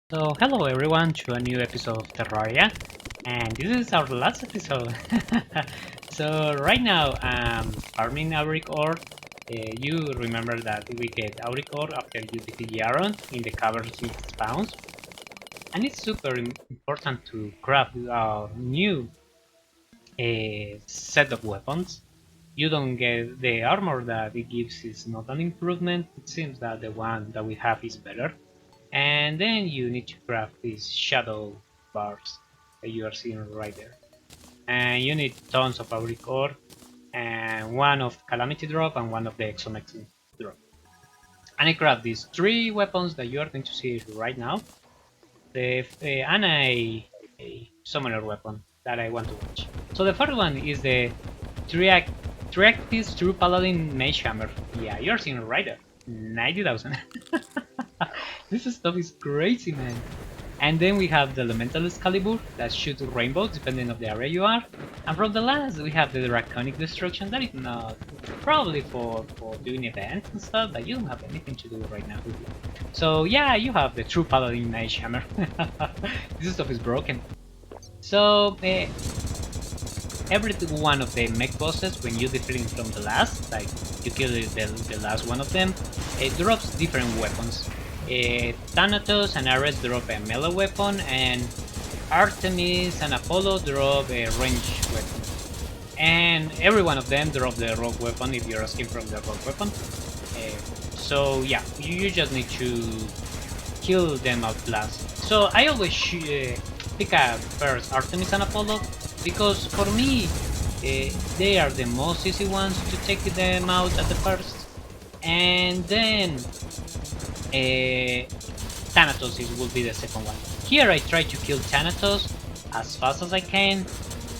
So hello everyone to a new episode of Terraria, and this is our last episode. So right now I'm farming Auric ore. You remember that we get Auric ore after you defeat Yaron in the caverns it spawns, and it's super important to craft our new set of weapons. You don't get the armor that it gives is not an improvement. It seems that the one that we have is better. And then you need to craft these shadow bars that you are seeing right there. And you need tons of auric ore, and one of Calamity drop and one of the Exomexin drop. And I craft these three weapons that you are going to see right now. And a summoner weapon that I want to watch. So the first one is the Triactis True Paladin Mage Hammer. Yeah, you're seeing it right there. 90,000. This stuff is crazy, man. And then we have the Elemental Excalibur that shoots rainbows depending on the area you are. And from the last we have the Draconic Destruction that is not probably for doing events and stuff, but you don't have anything to do right now. So yeah, you have the True Paladin Mage Hammer. This stuff is broken. So every one of the mech bosses, when you defeat them from the last, like you kill the last one of them, it drops different weapons. Thanatos and Ares drop a melee weapon, and Artemis and Apollo drop a ranged weapon. And every one of them drop the rogue weapon if you're asking from the rogue weapon. So yeah, you just need to kill them out last. So I always pick up first Artemis and Apollo, because for me they are the most easy ones to take them out at the first. And then Thanatos will be the second one. Here I try to kill Thanatos as fast as I can,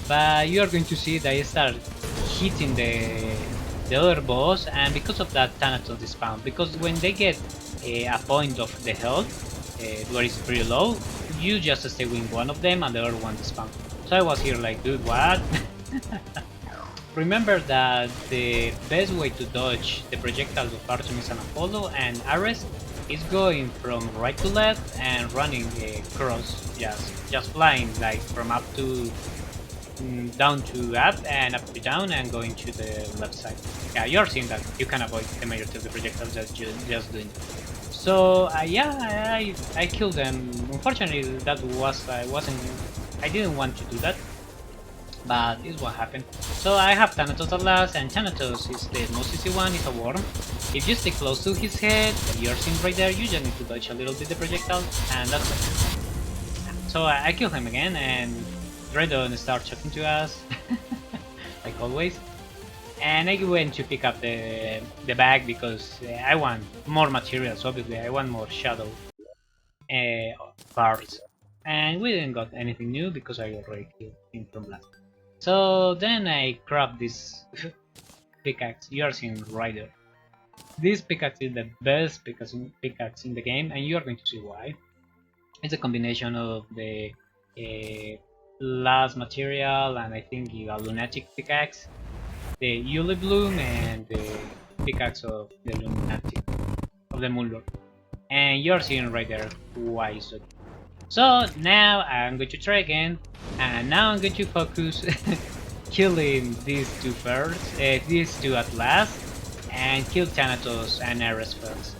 but you are going to see that I start hitting the other boss, and because of that Thanatos despawn. Because when they get a point of the health where it's pretty low, you just stay with one of them and the other one despawn. So I was here like, dude, what? Remember that the best way to dodge the projectiles of Artemis and Apollo and Ares is going from right to left and running across, just flying like from up to down to up and up to down and going to the left side. Yeah, you're seeing that you can avoid the majority of the projectiles just doing that. So yeah, I killed them. Unfortunately, that was I didn't want to do that, but it's what happened. So I have Thanatos at last, and Thanatos is the most easy one. It's a worm. If you stay close to his head, that you're seeing right there, you just need to dodge a little bit the projectile, and that's it. So I kill him again, and Redon starts talking to us, like always. And I went to pick up the bag because I want more materials. Obviously, I want more shadow parts. And we didn't got anything new because I already killed him from last. So then I grabbed this pickaxe. You are seeing right there. This pickaxe is the best pickaxe in the game, and you are going to see why. It's a combination of the last material and I think a lunatic pickaxe, the Yule Bloom, and the pickaxe of the lunatic of the Moonlord. And you're seeing right there why is it. So now I'm going to try again, and now I'm going to focus killing these two first, these two at last, and kill Thanatos and Ares first.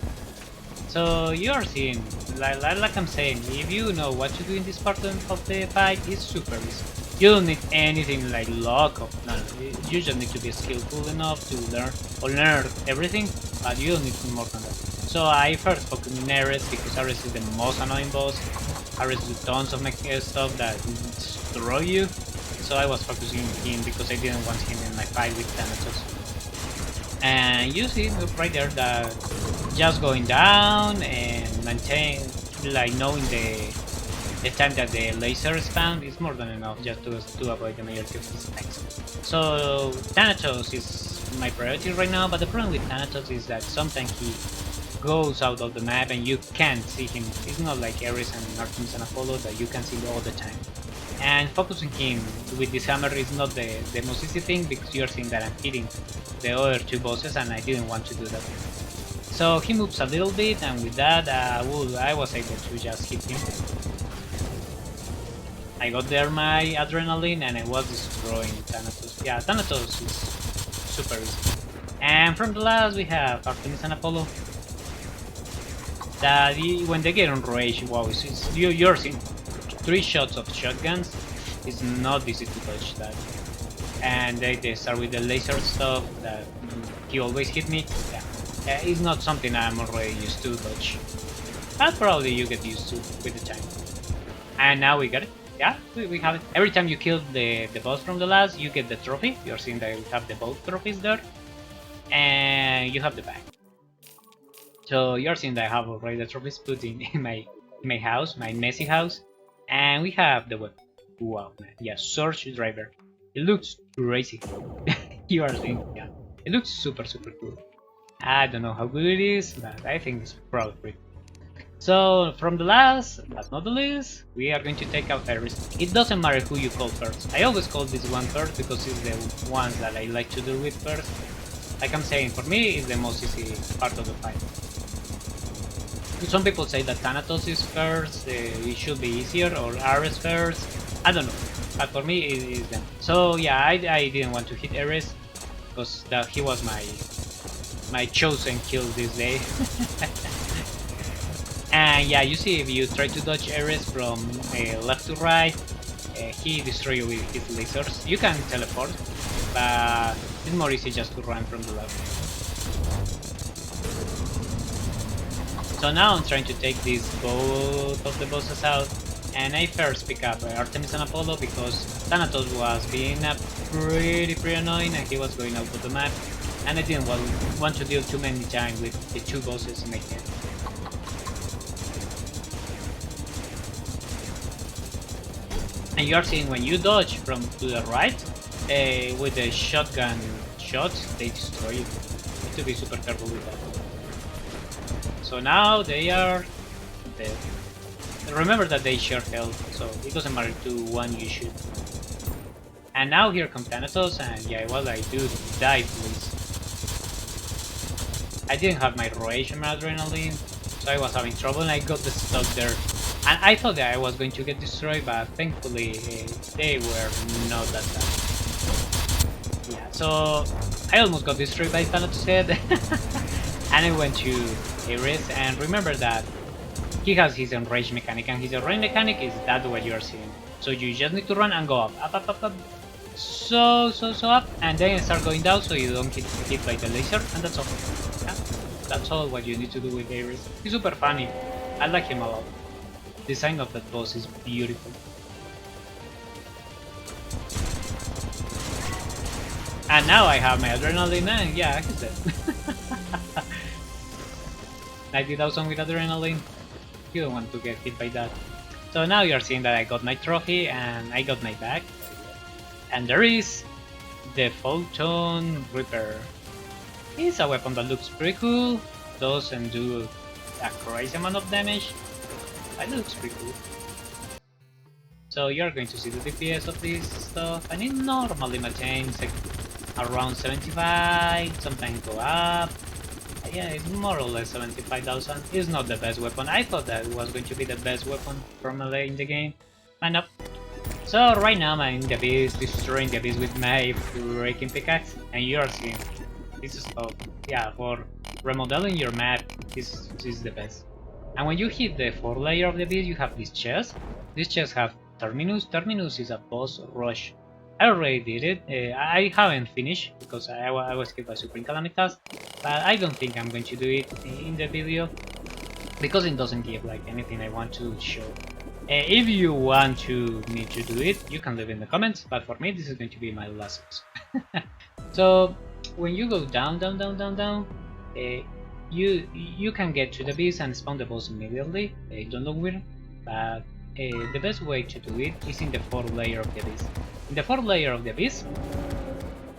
So you're seeing, like I'm saying, if you know what to do in this part of the fight, it's super easy. You don't need anything like luck or no, you just need to be skillful enough to learn everything, but you don't need more than that. So I first focused on Ares because Ares is the most annoying boss. Ares do tons of stuff that destroy you. So I was focusing on him because I didn't want him in my fight with Thanatos. And you see right there that just going down and maintain, like knowing the time that the laser spawn is more than enough just to avoid the majority of his attacks. So Thanatos is my priority right now, but the problem with Thanatos is that sometimes he goes out of the map and you can't see him. It's not like Ares and Artemis and Apollo that you can see all the time. And focusing him with this hammer is not the most easy thing because you're seeing that I'm hitting the other two bosses and I didn't want to do that. So he moves a little bit, and with that, I was able to just hit him. I got there my adrenaline, and I was destroying Thanatos. Yeah, Thanatos is super easy. And from the last, we have Artemis and Apollo. That when they get enraged, wow, you're seeing 3 shots of shotguns. It's not easy to dodge that. And they start with the laser stuff that he always hit me. Yeah. It's not something I'm already used to dodge. But probably you get used to with the time. And now we got it. Yeah, we have it. Every time you kill the boss from the last, you get the trophy. You're seeing that we have the both trophies there. And you have the bag. So you're seeing that I have already the trophies put in my house, my messy house. And we have the weapon. Wow, man. Yeah, Surge Driver. It looks crazy. You are seeing, yeah. It looks super cool. I don't know how good it is, but I think it's probably pretty. So, from the last, but not the least, we are going to take out Ares. It doesn't matter who you call first. I always call this one first because it's the one that I like to deal with first. Like I'm saying, for me, it's the most easy part of the fight. Some people say that Thanatos is first, it should be easier, or Ares first. I don't know, but for me, it is them. So yeah, I didn't want to hit Ares because he was my chosen kill this day. And yeah, you see, if you try to dodge Ares from left to right, he destroys you with his lasers. You can teleport, but it's more easy just to run from the left. So now I'm trying to take both of the bosses out, and I first pick up Artemis and Apollo because Thanatos was being pretty annoying and he was going out of the map, and I didn't want to deal too many times with the 2 bosses in my head. And you are seeing when you dodge from to the right, with the shotgun shots, they destroy you. You have to be super careful with that. So now they are dead. Remember that they share health, so it doesn't matter to one you shoot. And now here comes Thanatos, and yeah, well, I do die, please. I didn't have my rage and my adrenaline, so I was having trouble and I got stuck there. And I thought that I was going to get destroyed, but thankfully they were not that bad. Yeah, so I almost got destroyed by Thanatos' head. And I went to Ares, and remember that he has his enrage mechanic, and his enrage mechanic is that what you are seeing. So you just need to run and go up. So up, and then start going down so you don't get hit by the laser, and that's all. Yeah, that's all what you need to do with Ares. He's super funny. I like him a lot. The design of that boss is beautiful. And now I have my adrenaline, and yeah, he's dead. 90,000 with adrenaline. You don't want to get hit by that. So now you're seeing that I got my trophy and I got my bag. And there is the Photon Gripper. It's a weapon that looks pretty cool. Doesn't do a crazy amount of damage, but it looks pretty cool. So you're going to see the DPS of this stuff, and it normally maintains like around 75, sometimes go up. Yeah, it's more or less 75,000. It's not the best weapon. I thought that it was going to be the best weapon from melee in the game, but no. So right now I'm in the abyss, destroying the abyss with my freaking pickaxe, and you're seeing this stuff. Yeah, for remodeling your map, this is the best. And when you hit the 4th layer of the abyss, you have this chest. This chest have Terminus. Terminus is a boss rush. I already did it. I haven't finished because I was killed by Supreme Calamity, but I don't think I'm going to do it in the video because it doesn't give like anything I want to show. If you want me to do it, you can leave in the comments, but for me this is going to be my last boss. So when you go down, you can get to the abyss and spawn the boss immediately. Eidolon Wyrm, but the best way to do it is in the 4th layer of the abyss. In the 4th layer of the abyss,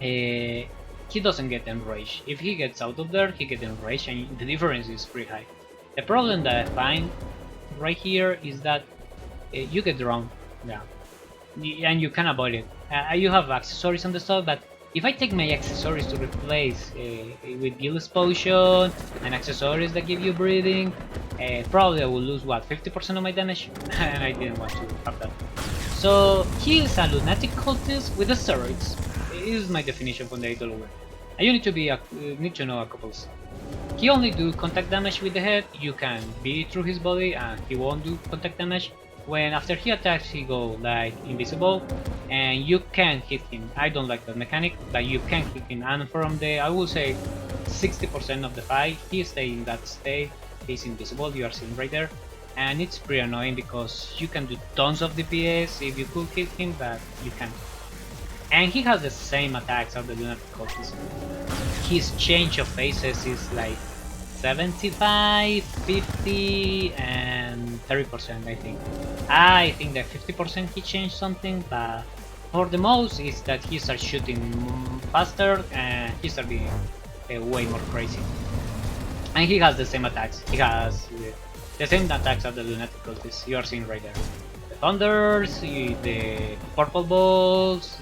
he doesn't get enraged. If he gets out of there, he gets enraged, and the difference is pretty high. The problem that I find right here is that you get drowned, yeah, and you can avoid it. You have accessories on the stuff, but If I take my accessories to replace with Gil's Potion and accessories that give you breathing, probably I will lose what, 50% of my damage, and I didn't want to have that. So he is a Lunatic Cultist with the steroids. Is my definition from the Eidolon Wyrm. And you need to know a couple stuff. He only do contact damage with the head. You can beat through his body and he won't do contact damage. When after he attacks he go like invisible and you can hit him. I don't like that mechanic, but you can hit him, and from the, I will say 60% of the fight he stay in that state. He's invisible, you are seeing right there, and it's pretty annoying because you can do tons of DPS if you could hit him, but you can't. And he has the same attacks as the Lunatic Cultists. His change of faces is like 75, 50, and 30%, I think. I think that 50% he changed something, but for the most is that he starts shooting faster and he starts being way more crazy. And he has the same attacks. He has the same attacks as the Lunatic Cultists. You are seeing right there. The thunders, the purple balls,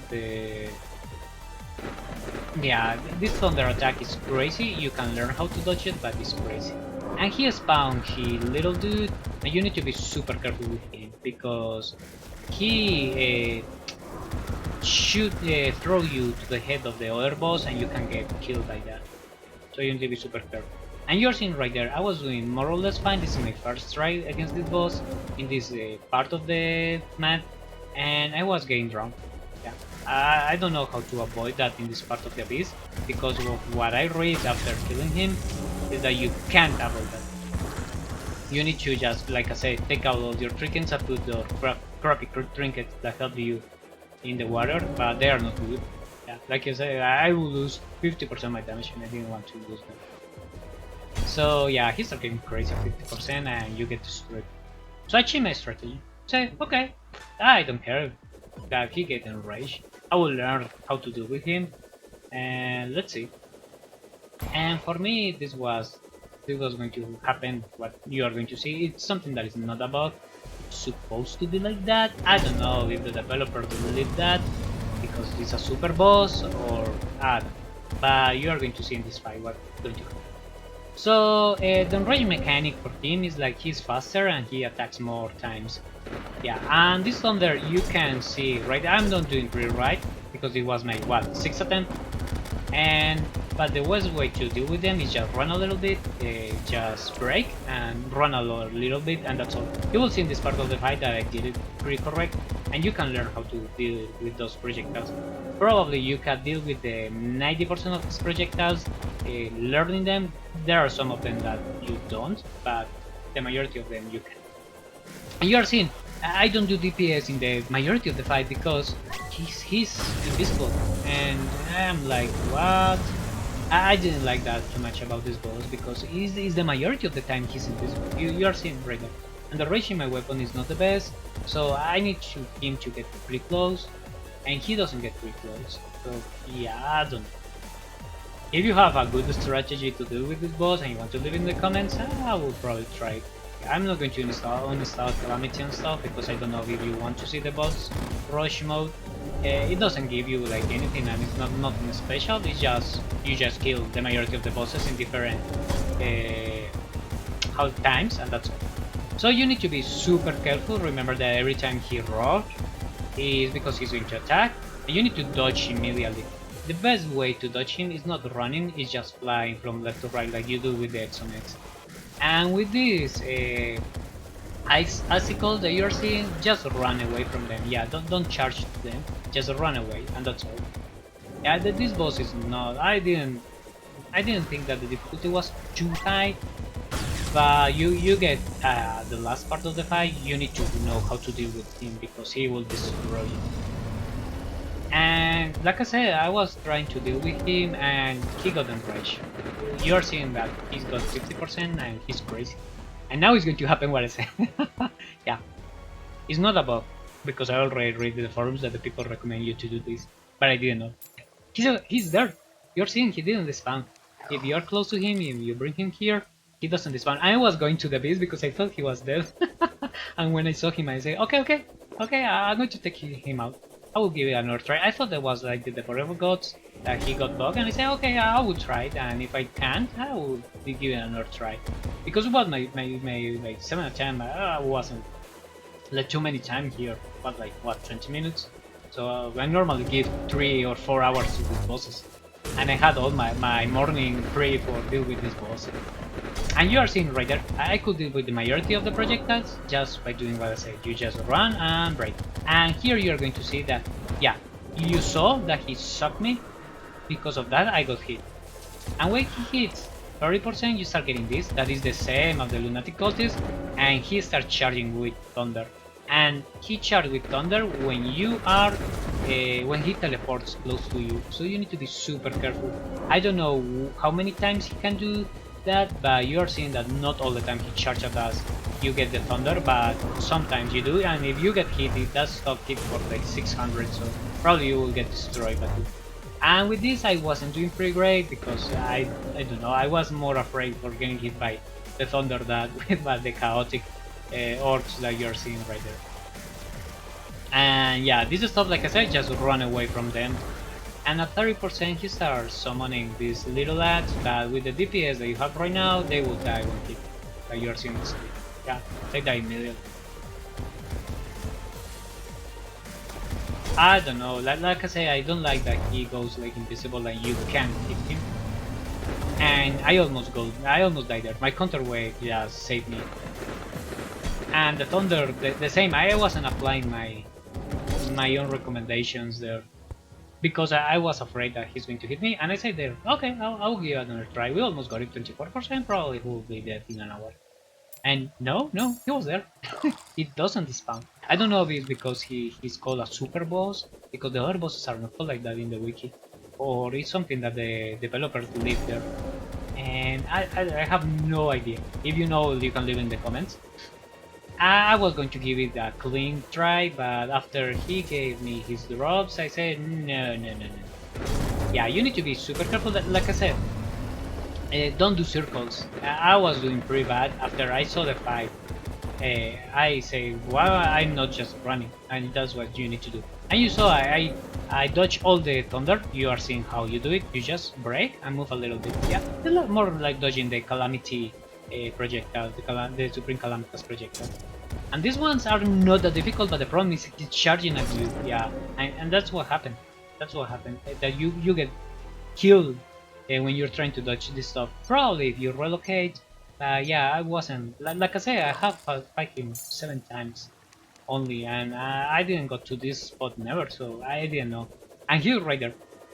yeah, this thunder attack is crazy. You can learn how to dodge it, but it's crazy. And he spawned his little dude, and you need to be super careful with him because he should throw you to the head of the other boss, and you can get killed by that. So you need to be super careful. And you're seeing right there, I was doing more or less fine. This is my first try against this boss in this part of the map, and I was getting drunk. Yeah, I don't know how to avoid that in this part of the abyss, because of what I read after killing him is that you can't avoid that. You need to just, like I said, take out all your trinkets and put your crappy trinkets that help you in the water, but they are not good. Yeah, like I said, I will lose 50% of my damage and I didn't want to lose them. So yeah, he started getting crazy 50% and you get destroyed. So I changed my strategy. Say, okay, I don't care that he get enraged. I will learn how to deal with him, and let's see. And for me, this was going to happen. What you are going to see, it's something that is not about supposed to be like that. I don't know if the developer will leave that because it's a super boss or but you are going to see in this fight what going to happen. So the enrage mechanic for him is like he's faster and he attacks more times. Yeah, and this thunder you can see right. I'm not doing pretty right because it was my what 6th attempt, but the worst way to deal with them is just run a little bit, just break and run a little bit, and that's all. You will see in this part of the fight that I did it pretty correct, and you can learn how to deal with those projectiles. Probably you can deal with the 90% of these projectiles, learning them. There are some of them that you don't, but the majority of them you can. And you are seeing, I don't do DPS in the majority of the fight because he's invisible, and I'm like, what? I didn't like that too much about this boss because he's the majority of the time he's invisible. You are seeing right now. And the range in my weapon is not the best, so I need him to get pretty close, and he doesn't get pretty close. So yeah, I don't know. If you have a good strategy to deal with this boss and you want to leave in the comments, I will probably try it. I'm not going to uninstall Calamity and stuff because I don't know if you want to see the boss rush mode. It doesn't give you like anything, and it's nothing special. It's just you just kill the majority of the bosses in different times, and that's all. So you need to be super careful. Remember that every time he rolls is because he's going to attack, and you need to dodge immediately. The best way to dodge him is not running, it's just flying from left to right like you do with the Exonex. And with these ice icicles that you're seeing, just run away from them. Yeah, don't charge them, just run away, and that's all. Yeah, this boss is not. I didn't think that the difficulty was too high, but you get the last part of the fight. You need to know how to deal with him because he will destroy you. And like I said, I was trying to deal with him and he got enraged. You're seeing that he's got 60% and he's crazy. And now it's going to happen what I said. Yeah. It's not a bug, because I already read the forums that the people recommend you to do this, but I didn't know. He's there. You're seeing he didn't spawn. If you're close to him, if you bring him here, he doesn't spawn. I was going to the beast because I thought he was dead. And when I saw him, I said, okay, I'm going to take him out. I will give it another try. I thought that was like the Forever Gods, that he got bugged, and I said, okay, I will try it, and if I can't, I will be giving another try. Because it was my 7th attempt, I wasn't like too many times here, but like what, 20 minutes? So I normally give 3 or 4 hours to these bosses, and I had all my morning free for deal with this boss. And you are seeing right there, I could deal with the majority of the projectiles just by doing what I said. You just run and break. And here you are going to see that, yeah, you saw that he sucked me. Because of that, I got hit. And when he hits 30%, you start getting this. That is the same of the Lunatic Cultists. And he starts charging with Thunder. And he charges with Thunder when you are, when he teleports close to you. So you need to be super careful. I don't know how many times he can do that, but you are seeing that not all the time he charges at us. You get the Thunder, but sometimes you do. And if you get hit, it does stop hit for like 600. So probably you will get destroyed by it. And with this I wasn't doing pretty great because I don't know, I was more afraid for getting hit by the thunder than by the chaotic orcs that you're seeing right there. And yeah, this stuff, like I said, just run away from them. And at 30% you start summoning these little lads that with the DPS that you have right now, they will die one hit. Like you're seeing this. Yeah, they die immediately. I don't know, like I say, I don't like that he goes like invisible and you can't hit him. And I almost died there. My counter wave just saved me. And the thunder, the same. I wasn't applying my own recommendations there because I was afraid that he's going to hit me. And I said there, okay, I'll give it another try. We almost got it 24%. Probably he will be dead in an hour. And no, he was there. It doesn't spawn. I don't know if it's because he's called a super boss, because the other bosses are not called like that in the wiki, or it's something that the developers leave there. And I have no idea. If you know, you can leave in the comments. I was going to give it a clean try, but after he gave me his drops, I said no. Yeah, you need to be super careful. Like I said, don't do circles. I was doing pretty bad after I saw the fight. I say, well, I'm not just running, and that's what you need to do. And you saw I dodge all the thunder. You are seeing how you do it. You just break and move a little bit. Yeah, a lot more like dodging the Calamity projectile, the Supreme Calamitas projectile. And these ones are not that difficult, but the problem is it's charging at you. Yeah, and that's what happened. That's what happened. That you get killed when you're trying to dodge this stuff. Probably if you relocate. Yeah, I wasn't. Like I say, I have fight him 7 times only, and I didn't go to this spot never, so I didn't know. And he's right there.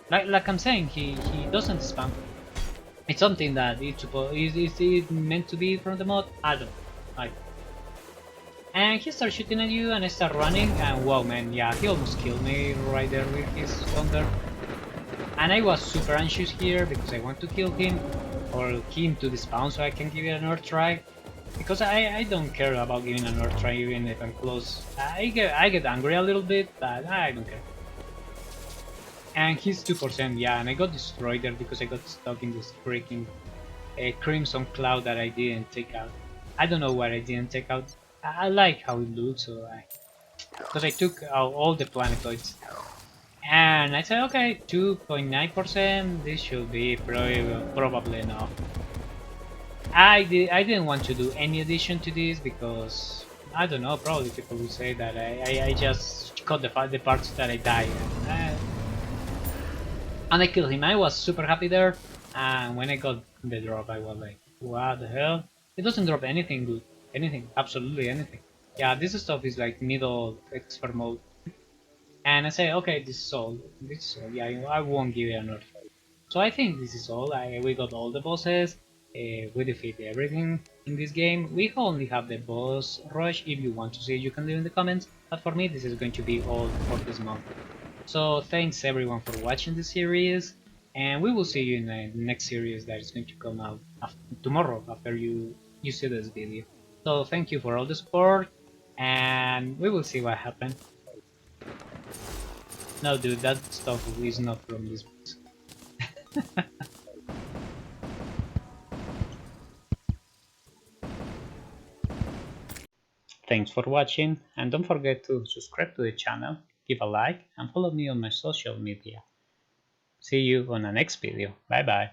Like I'm saying, he doesn't spam. It's something that it's supposed is it meant to be from the mod? I don't know. Like, and he starts shooting at you, and I start running, and wow, man, yeah, he almost killed me right there with his thunder. And I was super anxious here because I want to kill him or him to despawn so I can give it another try. Because I don't care about giving another try even if I'm close. I get angry a little bit, but I don't care. And he's 2%, yeah, and I got destroyed there because I got stuck in this freaking crimson cloud that I didn't take out. I don't know what I didn't take out. I like how it looks, so because I took out all the planetoids. And I said, okay, 2.9%, this should be probably enough. I didn't want to do any addition to this because, I don't know, probably people will say that I just cut the parts that I died. And I killed him. I was super happy there, and when I got the drop I was like, what the hell? It doesn't drop anything good. Anything, absolutely anything. Yeah, this stuff is like middle expert mode. And I say, okay, this is all. Yeah, I won't give it another try. So I think this is all. We got all the bosses. We defeat everything in this game. We only have the boss rush. If you want to see it, you can leave in the comments. But for me, this is going to be all for this month. So thanks everyone for watching the series. And we will see you in the next series that is going to come out tomorrow after you see this video. So thank you for all the support. And we will see what happens. No, dude, that stuff is not from this book. Thanks for watching, and don't forget to subscribe to the channel, give a like, and follow me on my social media. See you on the next video. Bye bye.